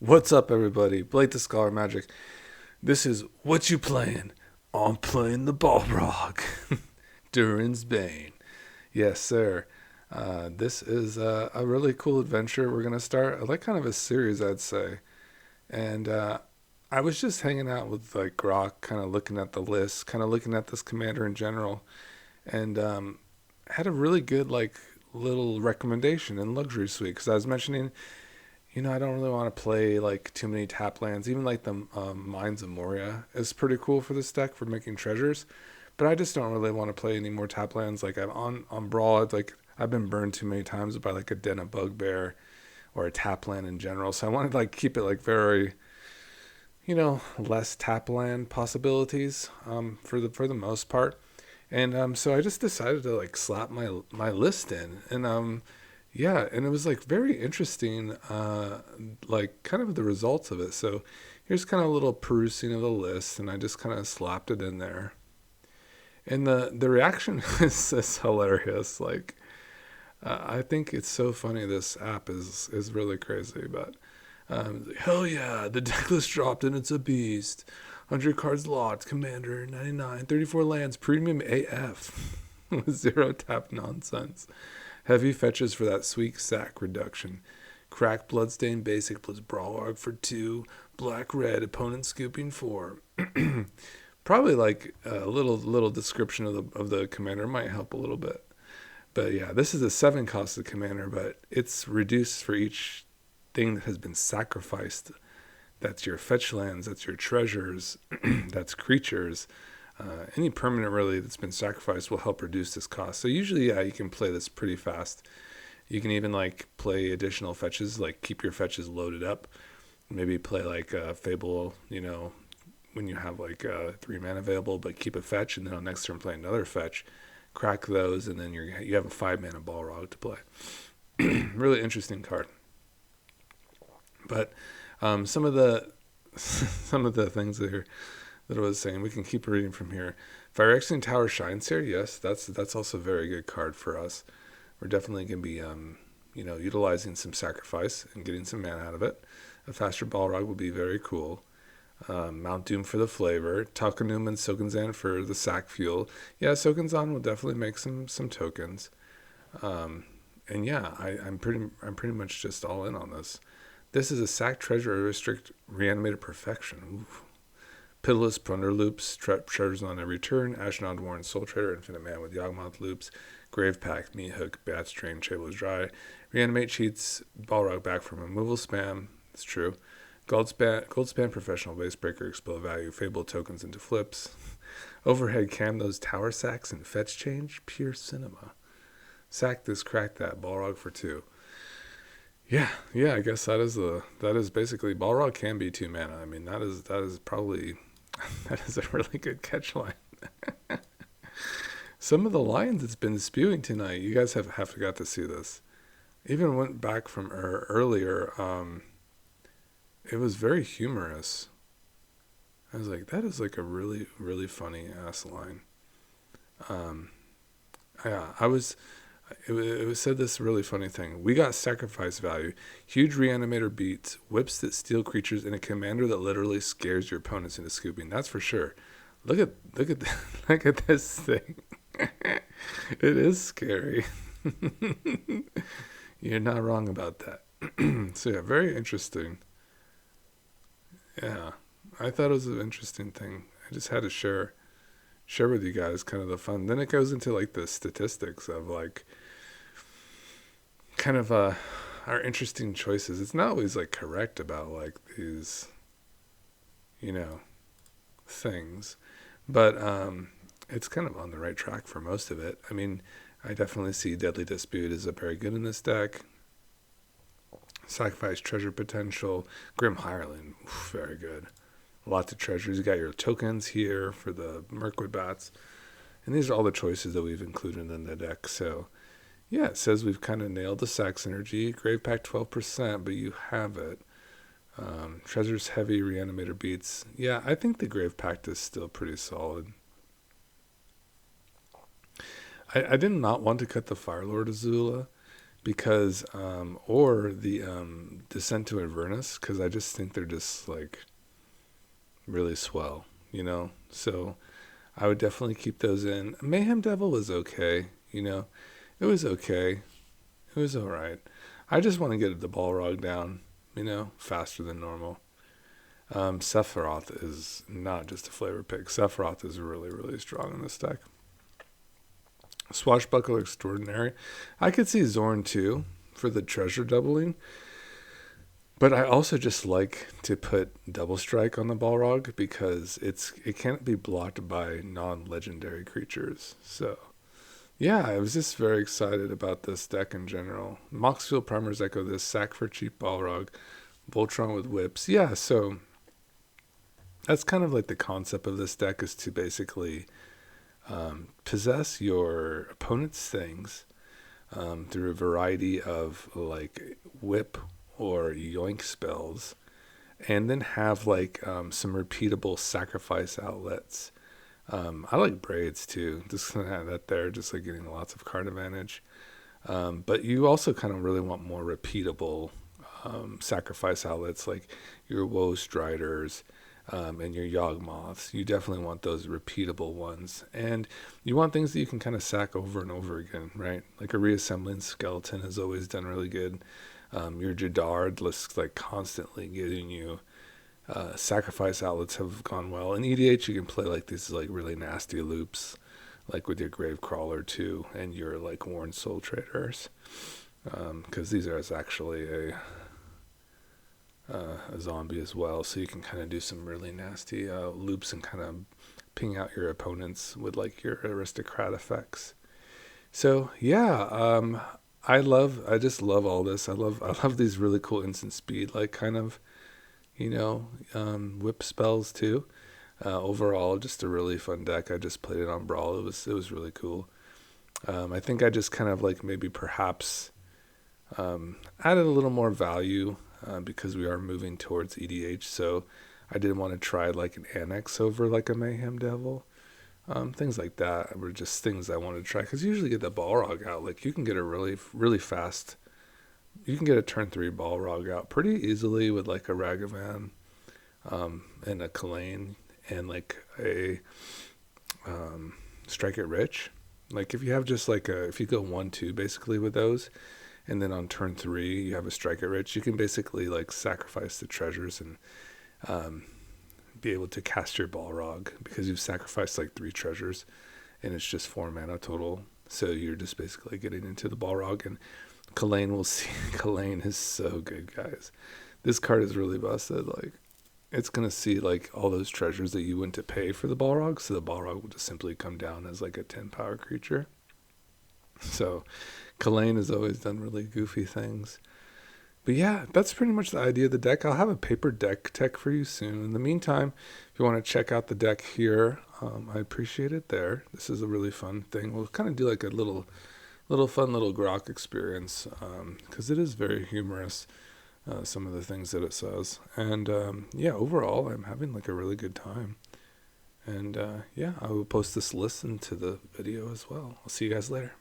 What's up, everybody? Blake the Scholar Magic. This is What You Playing? I'm playing the Balrog. Durin's Bane. Yes, sir. This is a really cool adventure. We're going to start, like, kind of a series, I'd say. And I was just hanging out with, like, Grok, kind of looking at the list, kind of looking at this commander in general. And had a really good, like, little recommendation in Luxury Suite. Because I was mentioning I don't really want to play like too many tap lands. Even like the Mines of Moria is pretty cool for this deck for making treasures, but I just don't really want to play any more tap lands. Like I'm on Brawl, like I've been burned too many times by like a Den of Bugbear or a tap land in general. So I wanted to like keep it like very less tap land possibilities for the most part. And so I just decided to like slap my list in, and yeah, and it was like very interesting, like kind of the results of it. So here's kind of a little perusing of the list, and I just kind of slapped it in there. And the reaction is hilarious. Like I think it's so funny. This app is really crazy, but hell yeah, the deck list dropped and it's a beast. 100 cards locked, commander 99, 34 lands, premium AF. Zero tap nonsense. Heavy fetches for that sweet sack reduction. Crack Bloodstained Basic plus Balrog for 2. Black Red opponent scooping 4. Probably like a little description of the commander might help a little bit. But yeah, this is a 7 costed commander, but it's reduced for each thing that has been sacrificed. That's your fetch lands, that's your treasures, that's creatures. Any permanent really that's been sacrificed will help reduce this cost. So usually, yeah, you can play this pretty fast. You can even like play additional fetches, like keep your fetches loaded up. Maybe play like Fable, when you have like 3 mana available, but keep a fetch, and then on next turn play another fetch, crack those, and then you have a 5 mana Balrog to play. Really interesting card. But some of the some of the things that I was saying, we can keep reading from here. Phyrexian Tower shines here. Yes, that's also a very good card for us. We're definitely going to be utilizing some sacrifice and getting some mana out of it. A faster Balrog will be very cool. Mount Doom for the flavor. Takanum and Sokenzan for the sack fuel. Yeah, Sokenzan will definitely make some tokens. And yeah, I'm pretty much just all in on this. This is a sack treasure restrict reanimator perfection. Oof. Pitiless Plunder loops, treasures on every turn. Ashnod Warren, Soul Trader, Infinite Man with Yawgmoth loops. Grave Pact, Meat Hook, Bat's Train, Chablis Dry. Reanimate cheats Balrog back from removal spam. It's true. Gold spam Professional Base Breaker, Explode Value, Fable tokens into flips. Overhead cam those tower sacks and fetch change. Pure cinema. Sack this, crack that. Balrog for 2. Yeah. I guess that is basically Balrog can be 2 mana. I mean that is probably that is a really good catch line. Some of the lines it's been spewing tonight, you guys have got to see this. Even went back from earlier. It was very humorous. I was like, that is like a really, really funny ass line. Yeah, it was said this really funny thing. We got sacrifice value, huge reanimator beats, whips that steal creatures, and a commander that literally scares your opponents into scooping. That's for sure. Look at look at this thing. It is scary. You're not wrong about that. So yeah, very interesting. Yeah, I thought it was an interesting thing. I just had to share with you guys kind of the fun. Then it goes into like the statistics of like kind of our interesting choices. It's not always like correct about like these things, but it's kind of on the right track for most of it. I mean, I definitely see Deadly Dispute is a very good in this deck. Sacrifice Treasure Potential, Grim Hireling, very good. Lots of treasures. You got your tokens here for the Mirkwood Bats, and these are all the choices that we've included in the deck. So yeah, it says we've kind of nailed the sack synergy. Grave Pack 12%, but you have it. Treasures heavy, reanimator beats. Yeah, I think the Grave Pact is still pretty solid. I did not want to cut the Firelord Azula because or the Descent to Avernus, because I just think they're just like really swell, you know. So I would definitely keep those in. Mayhem Devil was okay, you know. It was okay. It was all right. I just want to get the Balrog down, you know, faster than normal. Sephiroth is not just a flavor pick. Sephiroth is really, really strong in this deck. Swashbuckler Extraordinary. I could see Xorn too for the treasure doubling. But I also just like to put Double Strike on the Balrog because it can't be blocked by non-legendary creatures. So, yeah, I was just very excited about this deck in general. Moxfield Primers echo this. Sack for cheap Balrog. Voltron with whips. Yeah, so that's kind of like the concept of this deck, is to basically possess your opponent's things through a variety of like whip or yoink spells, and then have like some repeatable sacrifice outlets. I like braids too, just gonna have that there, just like getting lots of card advantage. But you also kind of really want more repeatable sacrifice outlets, like your Woe Striders and your Yawgmoths. You definitely want those repeatable ones. And you want things that you can kind of sack over and over again, right? Like a reassembling skeleton has always done really good. Your Jadard lists like constantly getting you sacrifice outlets have gone well. In EDH, you can play like these like really nasty loops, like with your Gravecrawler too, and your like Worn Soul Traders, because these are actually a zombie as well, so you can kind of do some really nasty loops and kind of ping out your opponents with like your aristocrat effects. So yeah, I just love all this. I love these really cool instant speed, like kind of, you know, whip spells too. Overall, just a really fun deck. I just played it on Brawl. It was really cool. I think I just kind of like maybe perhaps added a little more value because we are moving towards EDH. So I did want to try like an annex over like a Mayhem Devil. Things like that were just things I wanted to try, because you usually get the Balrog out. Like you can get a really, really fast, you can get a turn 3 Balrog out pretty easily with like a Ragavan and a Kalain and like a Strike It Rich. Like if you have just like if you go 1-2 basically with those, and then on turn 3 you have a Strike It Rich, you can basically like sacrifice the treasures and be able to cast your Balrog, because you've sacrificed like 3 treasures and it's just 4 mana total. So you're just basically getting into the Balrog. And Kalain will see. Kalain is so good, guys. This card is really busted. Like it's gonna see like all those treasures that you went to pay for the Balrog, so the Balrog will just simply come down as like a 10 power creature. So Kalain has always done really goofy things. But yeah, that's pretty much the idea of the deck. I'll have a paper deck tech for you soon. In the meantime, if you want to check out the deck here, I appreciate it there. This is a really fun thing. We'll kind of do like a little fun little Grok experience, because it is very humorous, some of the things that it says. And yeah, overall, I'm having like a really good time. And yeah, I will post this list into the video as well. I'll see you guys later.